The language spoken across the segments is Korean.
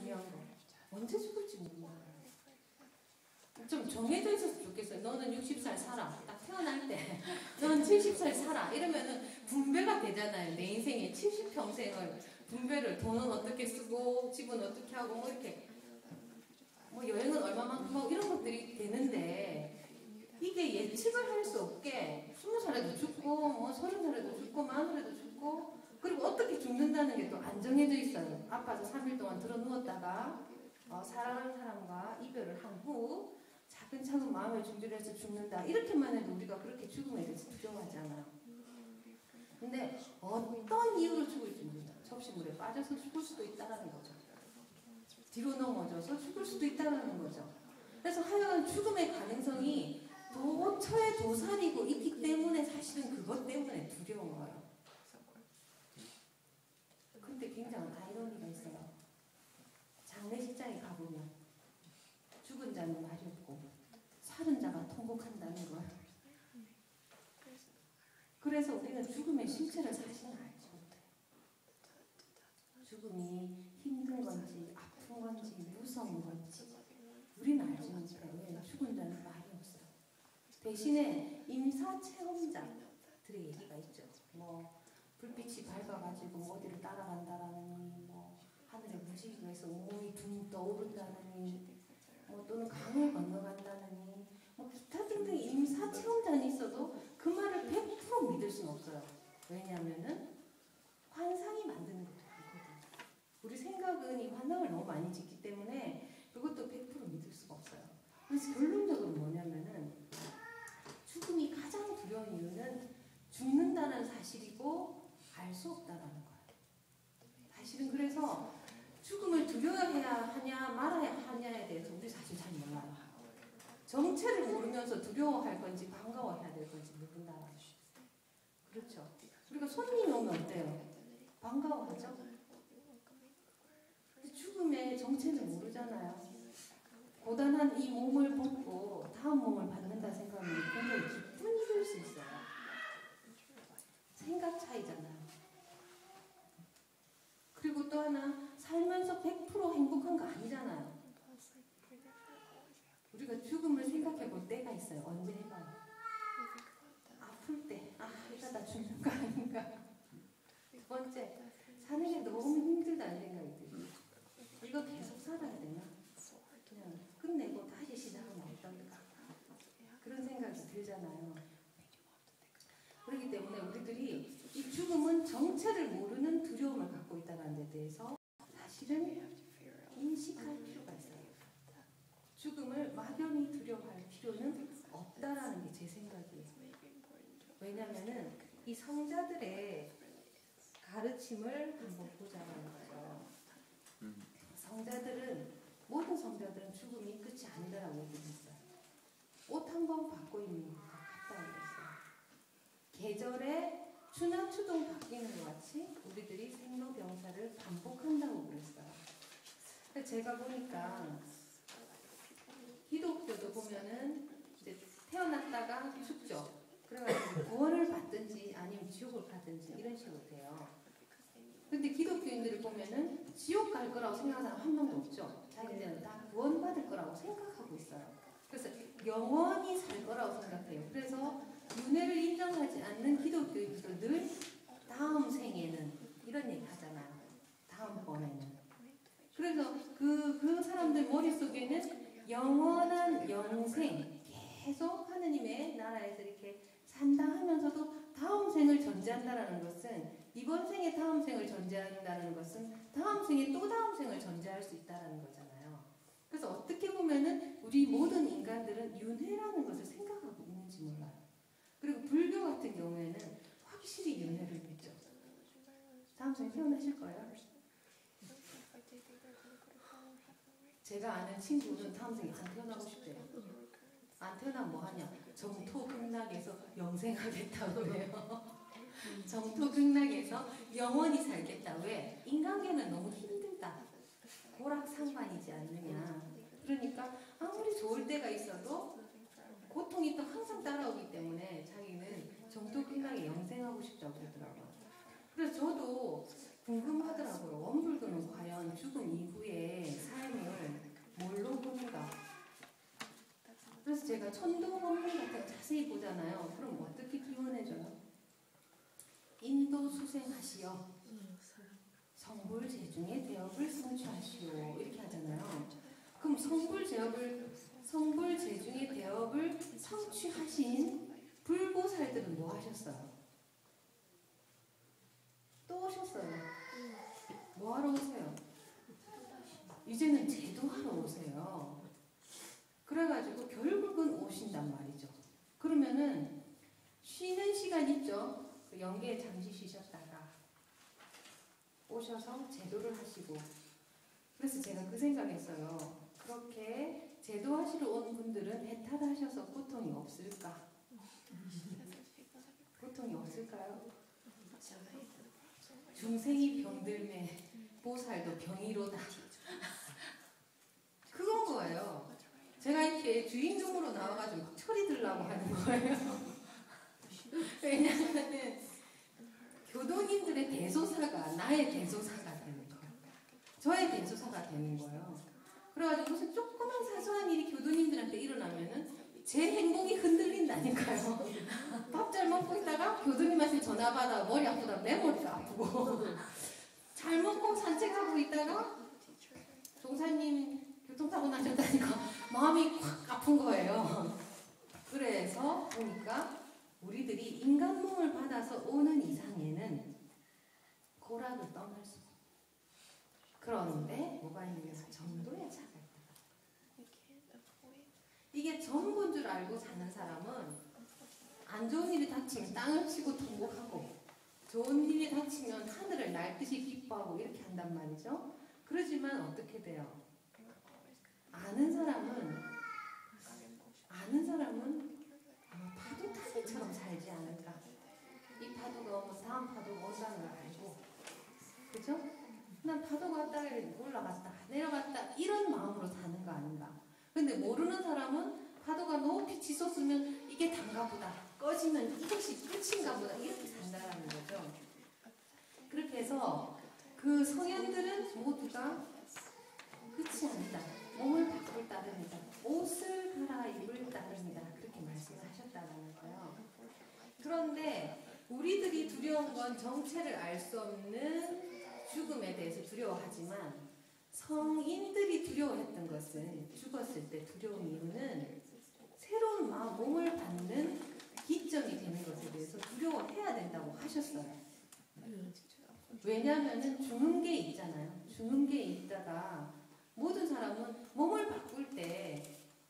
중요한 거. 언제 죽을지 모른다. 좀 정해져 있었으면 좋겠어요. 너는 60살 살아. 딱 태어날 때. 넌 70살 살아. 이러면은 분배가 되잖아요. 내 인생의 70평생을 분배를 돈은 어떻게 쓰고 집은 어떻게 하고 뭐 이렇게 뭐 여행은 얼마만큼 하고 이런 것들이 되는데 이게 예측을 할 수 없게 20살에도 죽고 뭐 30살에도 죽고 40살에도 죽고 그리고 어떻게 죽는다는 게 또 안 정해져 있어요. 아파서 3일 동안 들어 누웠다가 사랑하는 사람과 이별을 한 후 차근차근 마음을 준비해서 죽는다. 이렇게만 해도 우리가 그렇게 죽음에 대해서 두려워하잖아요. 근데 어떤 이유로 죽을지 모른다. 접시물에 빠져서 죽을 수도 있다는 거죠. 뒤로 넘어져서 죽을 수도 있다는 거죠. 그래서 하여간 죽음의 가능성이 도처에 도사리고 있기 때문에 사실은 그것 때문에 두려운 거예요. 근데 굉장한 아이러니가 있어요. 장례식장에 가보면 죽은 자는 말이 없고 살은 자가 통곡한다는 거예요. 그래서 우리는 죽음의 실체를 사실은 알지 못해요. 죽음이 힘든 건지 아픈 건지 무서운 건지 우리는 알지 못해요. 왜? 죽은 자는 말이 없어요. 대신에 임사 체험자들의 얘기가 있죠. 뭐 불빛이 밝아가지고 어디를 따라간다라느니 뭐 하늘의 무지개에서 온몸이 둥 떠오른다느니 뭐 또는 강을 건너간다느니 뭐 기타 등등 임사 체험자는 있어도 그 말을 100% 믿을 수는 없어요. 왜냐하면은 환상이 만드는 것도 많거든요. 우리 생각은 이 환상을 너무 많이 짓기 때문에 그것도 100% 믿을 수가 없어요. 그래서 결론적으로 뭐냐면은 죽음이 가장 두려운 이유는 죽는다는 사실이고 알 수 없다라는 거예요. 사실은 그래서 죽음을 두려워해야 하냐 말아야 하냐에 대해서 우리 사실 잘 몰라요. 정체를 모르면서 두려워할 건지 반가워해야 될 건지 모른다라는 거예요. 그렇죠. 우리가 손님이 오면 어때요? 반가워하죠? 죽음의 정체를 모르잖아요. 고단한 이 몸을 벗고 다음 몸을 받는다 생각하면 굉장히 기쁜 일일 수 있어요. 생각 차이잖아요. 그리고 또 하나 살면서 100% 행복한 거 아니잖아요. 우리가 죽음을 생각해 볼 때가 있어요. 언제 해봐요? 아플 때. 이러다 죽는 거 아닌가. 두 번째, 사는 게 너무 힘들다는 생각이 들어요. 이거 계속 살아야 되나? 그냥 끝내고 다시 시작하면 어떨까? 그런 생각이 들잖아요. 그렇기 때문에 우리들이 이 죽음은 정체를 모르는 두려움을 갖고 있다는 데 대해서 사실은 인식할 필요가 있어요. 죽음을 막연히 두려워할 필요는 없다라는 게 제 생각이에요. 왜냐하면은 이 성자들의 가르침을 한번 보자는 거죠. 모든 성자들은 죽음이 끝이 아니다라고 얘기했어요. 옷 한 번 바꿔 입는 것과 같다고 했어요. 계절에 추나 추동 바뀌는 것 같이 우리들이 생로병사를 반복한다고 그랬어요. 제가 보니까 기독교도 보면은 이제 태어났다가 죽죠. 그래가지고 구원을 받든지 아니면 지옥을 가든지 이런 식으로 돼요. 근데 기독교인들을 보면은 지옥 갈 거라고 생각하는 사람 한 명도 없죠. 자기들은 다 구원받을 거라고 생각하고 있어요. 그래서 영원히 살 거라고 생각해요. 그래서 윤회를 인정하지 않는 기독교인들도 늘 다음 생에는 이런 얘기 하잖아요. 다음번에는. 그래서 그 사람들 머릿속에는 영원한 영생, 계속 하느님의 나라에서 이렇게 산다 하면서도 다음 생을 전제한다는 것은 이번 생에 다음 생을 전제한다는 것은 다음 생에 또 다음 생을 전제할 수 있다는 거잖아요. 그래서 어떻게 보면은 우리 모든 인간들은 윤회라는 것을 생각하고 있는지 몰라요. 그리고 불교 같은 경우에는 확실히 윤회를 믿죠. 다음 생에 태어나실 거예요. 제가 아는 친구는 다음 생에 안 태어나고 싶대요. 안 태어나면 뭐 하냐? 정토극락에서 영생하겠다고 해요. 정토극락에서 영원히 살겠다. 왜? 인간계는 너무 힘들다. 고락상반이지 않느냐. 그러니까 아무리 좋을 때가 있어도 고통이 또 항상 따라오기 때문에 자기는 정토극락에 영생하고 싶다고 그러더라고요. 그래서 저도 궁금하더라고요. 원불교는 과연 죽음 이후의 삶을 뭘로 보는가? 그래서 제가 천도 원문 같은 거 자세히 보잖아요. 그럼 어떻게 기원해줘요? 인도 수생하시어 성불제중의 대업을 성취하시오 이렇게 하잖아요. 그럼 성불제중의 대업을 성취하신 불보살들은 뭐 하셨어요? 또 오셨어요. 뭐 하러 오세요? 이제는 제도하러 오세요. 그래가지고 결국은 오신단 말이죠. 그러면은 쉬는 시간 있죠? 그 영계에 잠시 쉬셨다가 오셔서 제도를 하시고. 그래서 제가 그 생각했어요. 그렇게 제도하시러 온 분들은 해탈하셔서 고통이 없을까? 고통이 없을까요? 중생이 병들매 보살도 병이로다. 그건 거예요. 제가 이렇게 주인공으로 나와가지고 철이 들라고 하는 거예요. 왜냐하면 교도님들의 대소사가 나의 대소사가 되는 거예요. 저의 대소사가 되는 거예요. 그래가지고 무슨 조그만 사소한 일이 교도님들한테 일어나면은 제 행복이 흔들린다니까요. 밥 잘 먹고 있다가 교도님한테 전화 받아 머리 아프다 내 머리가 아프고 잘 먹고 산책하고 있다가 종사님 교통사고 나셨다니까 마음이 콱 아픈 거예요. 그래서 보니까 우리들이 인간 몸을 받아서 오는 이상에는 고락을 떠날 수 없어요. 그런데 뭐가 있느냐? 정도의 차가 있다. 이게 전부인 줄 알고 사는 사람은 안 좋은 일이 닥치면 땅을 치고 통곡하고 좋은 일이 닥치면 하늘을 날듯이 기뻐하고 이렇게 한단 말이죠. 그러지만 어떻게 돼요? 아는 사람은 아마 파도 타기처럼 살지 않을까. 이 파도가 오면 다음 파도가 온다는 걸 알고, 그죠? 난 파도가 왔다가 올라갔다 내려갔다 이런 마음으로 사는 거 아닌가. 근데 모르는 사람은 파도가 높이 치솟으면 이게 단가 보다, 꺼지면 이것이 끝인가 보다 이렇게 산다라는 거죠. 그렇게 해서 그 성현들은 모두가 끝이 아니다. 몸을 바꿀 따름이다. 옷을 갈아입을 따름이다. 그렇게 말씀하셨다는 거예요. 그런데 우리들이 두려운 건 정체를 알 수 없는 죽음에 대해서 두려워하지만 성인들이 두려워했던 것은 죽었을 때 두려운 이유는 새로운 몸을 받는 기점이 되는 것에 대해서 두려워해야 된다고 하셨어요. 왜냐하면 죽는 게 있잖아요. 죽는 게 있다가 모든 사람은 몸을 바꿀 때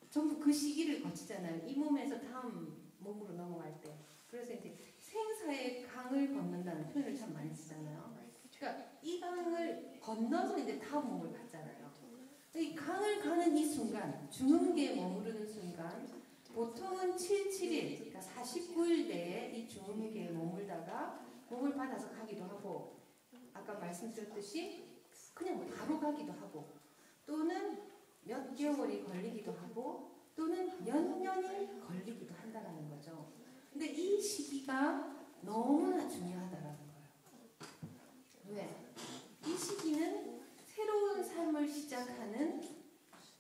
전부 그 시기를 거치잖아요. 이 몸에서 다음 몸으로 넘어갈 때. 그래서 이제 생사의 강을 건넌다는 표현을 참 많이 쓰잖아요. 그러니까 이 강을 건너서 이제 다음 몸을 갖잖아요. 이 강을 가는 이 순간, 중음계에 머무르는 순간, 보통은 7일, 그러니까 49일 내에 이 중음계에 머물다가 몸을 받아서 가기도 하고, 아까 말씀드렸듯이 그냥 바로 가기도 하고, 또는 몇 개월이 걸리기도 하고, 또는 몇 년이 걸리기도 한다는 거죠. 근데 이 시기가 너무나 중요하다라는 거예요. 왜? 이 시기는 새로운 삶을 시작하는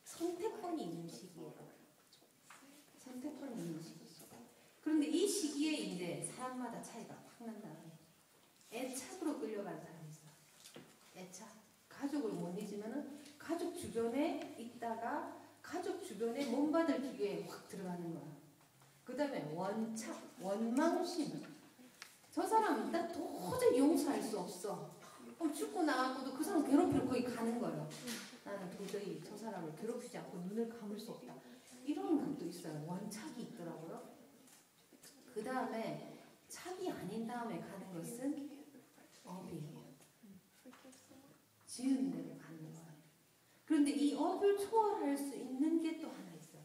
선택권이 있는 시기예요. 선택권이 있는 시기. 그런데 이 시기에 이제 사람마다 차이가 확 난다는 거예요. 애착으로 끌려가는 사람이 있어요. 애착. 가족을 못 잊으면은 가족 주변에 있다가 가족 주변에 몸받을 기회에 확 들어가는 거야. 그 다음에 원착, 원망심. 저 사람 나 도저히 용서할 수 없어. 그럼 죽고 나가고도 그 사람 괴롭히러 거기 가는 거예요. 나는 도저히 저 사람을 괴롭히지 않고 눈을 감을 수 없다. 이런 것도 있어요. 원착이 있더라고요. 그 다음에 착이 아닌 다음에 가는 것은 업이에요. 지은 대로 가는 거예요. 그런데 이 업을 초월할 수 있는 게 또 하나 있어요.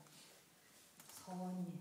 서원이에요.